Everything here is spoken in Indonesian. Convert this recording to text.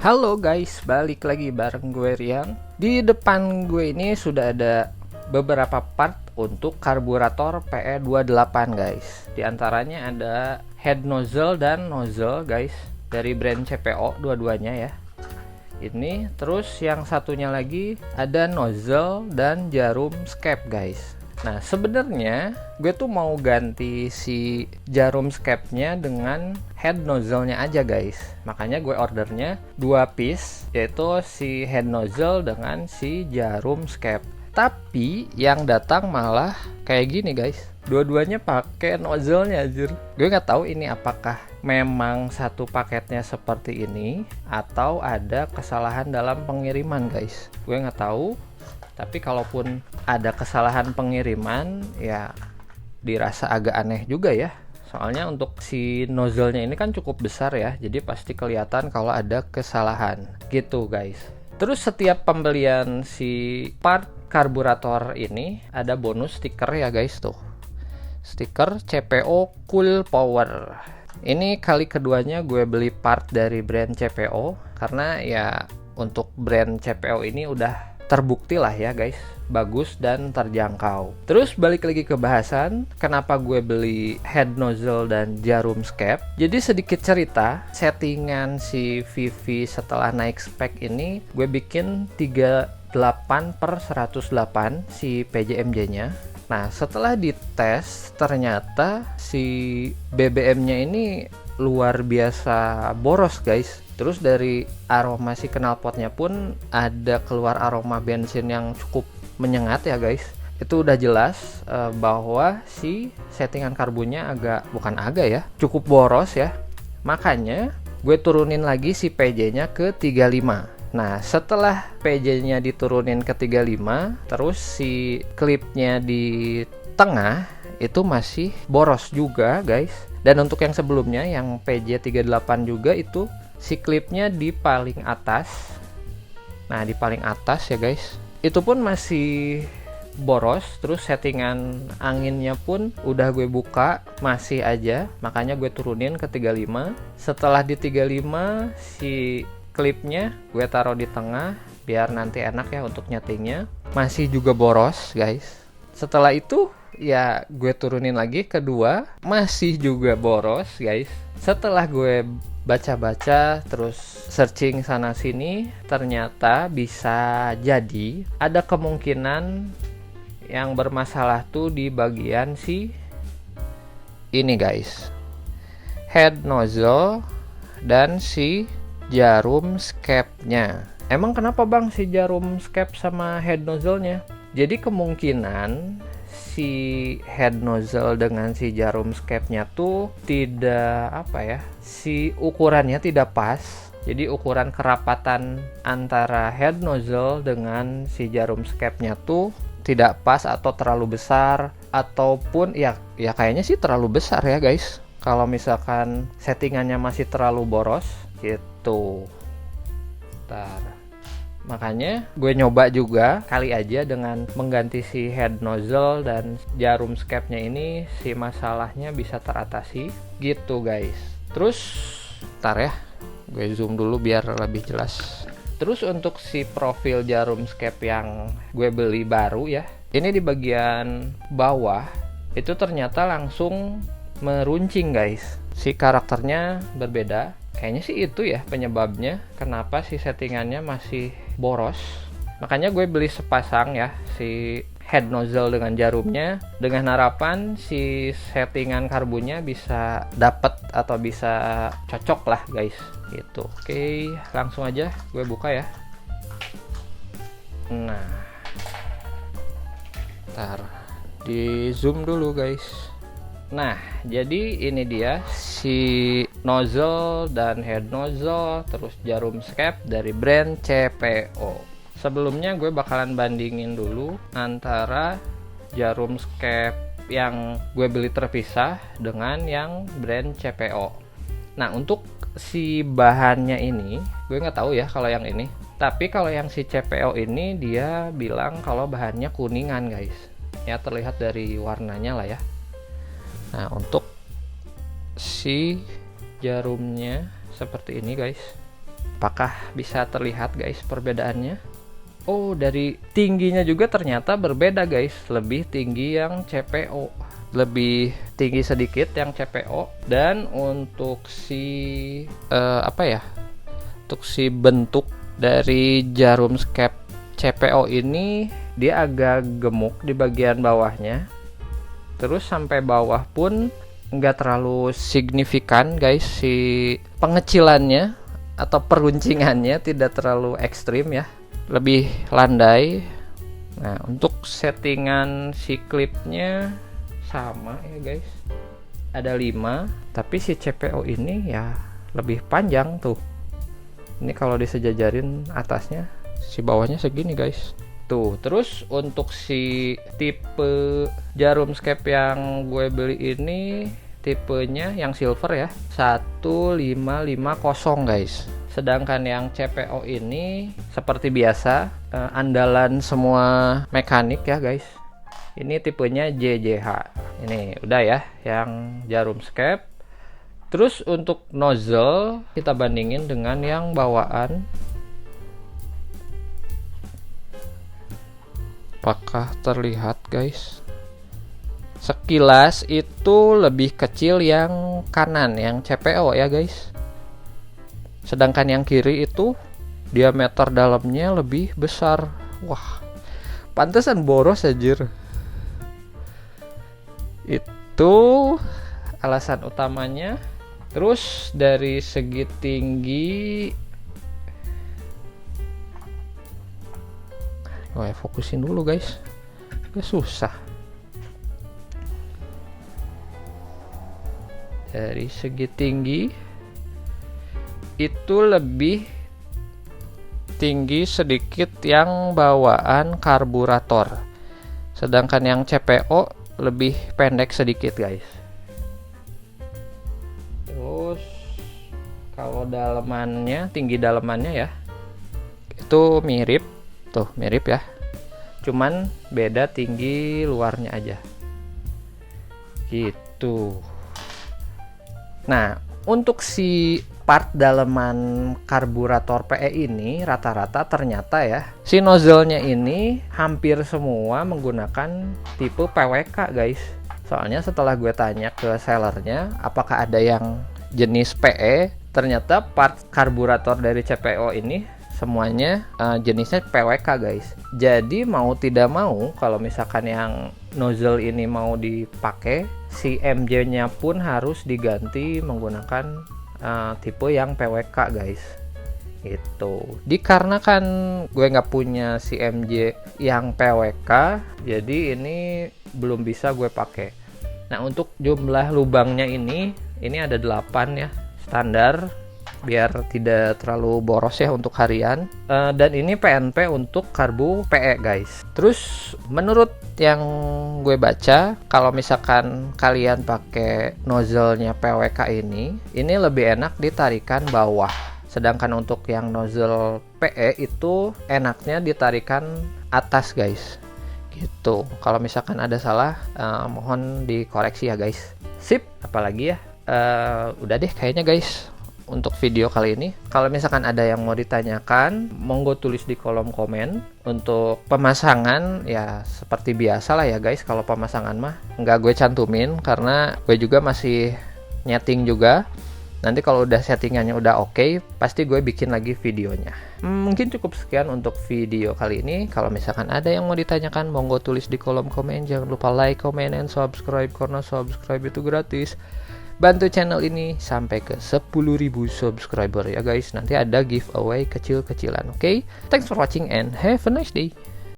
Halo guys, balik lagi bareng gue Rian. Di depan gue ini sudah ada beberapa part untuk karburator PE28 guys. Di antaranya ada head nozzle dan nozzle guys, dari brand CPO dua-duanya ya. Ini terus yang satunya lagi ada nozzle dan jarum skep guys. Nah sebenarnya gue tuh mau ganti si jarum skepnya dengan head nozzle-nya aja guys. Makanya gue ordernya 2 piece, yaitu si head nozzle dengan si jarum skep. Tapi yang datang malah kayak gini guys, dua-duanya pakai nozzle-nya anjir. Gue nggak tahu ini apakah memang satu paketnya seperti ini atau ada kesalahan dalam pengiriman guys. Gue nggak tahu. Tapi kalaupun ada kesalahan pengiriman ya dirasa agak aneh juga ya. Soalnya untuk si nozzle-nya ini kan cukup besar ya, jadi pasti kelihatan kalau ada kesalahan gitu guys. Terus setiap pembelian si part karburator ini ada bonus stiker ya guys tuh. Stiker CPO Cool Power. Ini kali keduanya gue beli part dari brand CPO karena ya untuk brand CPO ini udah terbukti lah ya guys, bagus dan terjangkau. Terus balik lagi ke bahasan kenapa gue beli head nozzle dan jarum skep. Jadi sedikit cerita, settingan si Vivi setelah naik spek ini gue bikin 38/108 si PJMJ nya. Nah setelah dites ternyata si BBM-nya ini luar biasa boros guys. Terus dari aroma si knalpotnya pun ada keluar aroma bensin yang cukup menyengat ya guys. Itu udah jelas bahwa si settingan karbunya cukup boros ya. Makanya gue turunin lagi si PJ-nya ke 35. Nah setelah PJ-nya diturunin ke 35, terus si klipnya di tengah itu masih boros juga guys. Dan untuk yang sebelumnya yang PJ38 juga itu si klipnya di paling atas. Nah di paling atas ya guys, itu pun masih boros. Terus settingan anginnya pun udah gue buka, masih aja. Makanya gue turunin ke 35. Setelah di 35 si klipnya gue taruh di tengah biar nanti enak ya untuk nyetingnya. Masih juga boros guys. Setelah itu ya gue turunin lagi ke 2, masih juga boros guys. Setelah gue baca-baca terus searching sana sini, ternyata bisa jadi ada kemungkinan yang bermasalah tuh di bagian si ini guys, head nozzle dan si jarum skepnya. Emang kenapa bang si jarum skep sama head nozzle-nya? Jadi kemungkinan si head nozzle dengan si jarum skepnya tuh tidak si ukurannya tidak pas. Jadi ukuran kerapatan antara head nozzle dengan si jarum skepnya tuh tidak pas atau terlalu besar, ataupun ya kayaknya sih terlalu besar ya guys. Kalau misalkan settingannya masih terlalu boros gitu. Makanya gue nyoba juga kali aja dengan mengganti si head nozzle dan jarum skepnya ini si masalahnya bisa teratasi gitu guys. Terus ntar ya gue zoom dulu biar lebih jelas. Terus untuk si profil jarum skep yang gue beli baru ya, ini di bagian bawah itu ternyata langsung meruncing guys. Si karakternya berbeda. Kayaknya sih itu ya penyebabnya kenapa si settingannya masih boros. Makanya gue beli sepasang ya si head nozzle dengan jarumnya, dengan harapan si settingan karbunya bisa dapet atau bisa cocok lah guys gitu. Oke, langsung aja gue buka ya. Nah, ntar di zoom dulu guys. Nah, jadi ini dia si nozzle dan head nozzle terus jarum skep dari brand CPO. Sebelumnya gue bakalan bandingin dulu antara jarum skep yang gue beli terpisah dengan yang brand CPO. Nah, untuk si bahannya ini gue nggak tahu ya kalau yang ini. Tapi kalau yang si CPO ini dia bilang kalau bahannya kuningan guys. Ya terlihat dari warnanya lah ya. Nah untuk si jarumnya seperti ini guys. apakah bisa terlihat guys perbedaannya? Oh, dari tingginya juga ternyata berbeda guys. Lebih tinggi yang CPO, lebih tinggi sedikit yang CPO. Dan untuk si untuk si bentuk dari jarum skep CPO ini, dia agak gemuk di bagian bawahnya. Terus sampai bawah pun nggak terlalu signifikan guys, si pengecilannya atau peruncingannya tidak terlalu ekstrim ya, lebih landai. Nah, untuk settingan si klipnya sama ya guys, ada 5, tapi si CPO ini ya lebih panjang tuh. Ini kalau disejajarin atasnya, si bawahnya segini guys. Tuh, terus untuk si tipe jarum skep yang gue beli ini, tipenya yang silver ya, 1550 guys. Sedangkan yang CPO ini seperti biasa, andalan semua mekanik ya guys. Ini tipenya JJH. Ini udah ya yang jarum skep. Terus untuk nozzle kita bandingin dengan yang bawaan. Apakah terlihat guys? Sekilas itu lebih kecil yang kanan, yang CPO ya guys. Sedangkan yang kiri itu diameter dalamnya lebih besar. Wah, pantesan boros anjir. Itu alasan utamanya. Terus dari segi tinggi, fokusin dulu guys, susah. Dari segi tinggi itu lebih tinggi sedikit yang bawaan karburator, sedangkan yang CPO lebih pendek sedikit guys. Terus kalau dalamannya, tinggi dalamannya ya, itu mirip tuh, mirip ya, cuman beda tinggi luarnya aja gitu. Nah, untuk si part dalaman karburator PE ini rata-rata ternyata ya, si nozzle-nya ini hampir semua menggunakan tipe PWK guys. Soalnya setelah gue tanya ke sellernya apakah ada yang jenis PE, ternyata part karburator dari CPO ini semuanya jenisnya PWK guys. Jadi mau tidak mau, kalau misalkan yang nozzle ini mau dipakai, si MJ-nya pun harus diganti menggunakan tipe yang PWK guys. Itu dikarenakan gue nggak punya si MJ yang PWK, jadi ini belum bisa gue pakai. Nah, untuk jumlah lubangnya ini ada 8 ya, standar, biar tidak terlalu boros ya untuk harian. Dan ini PNP untuk karbu PE guys. Terus menurut yang gue baca, kalau misalkan kalian pakai nozzle-nya PWK ini lebih enak ditarikan bawah. Sedangkan untuk yang nozzle PE itu enaknya ditarikan atas guys. Gitu. Kalau misalkan ada salah, mohon dikoreksi ya guys. Sip, apalagi ya? Udah deh kayaknya guys untuk video kali ini. Kalau misalkan ada yang mau ditanyakan, monggo tulis di kolom komen. Untuk pemasangan ya seperti biasa lah ya guys. Kalau pemasangan mah nggak gue cantumin karena gue juga masih nyeting juga. Nanti kalau udah settingannya udah oke, pasti gue bikin lagi videonya. Mungkin cukup sekian untuk video kali ini. Kalau misalkan ada yang mau ditanyakan, monggo tulis di kolom komen. Jangan lupa like, comment, and subscribe, karena subscribe itu gratis. Bantu channel ini sampai ke 10.000 subscriber ya guys. Nanti ada giveaway kecil-kecilan, oke? Thanks for watching and have a nice day.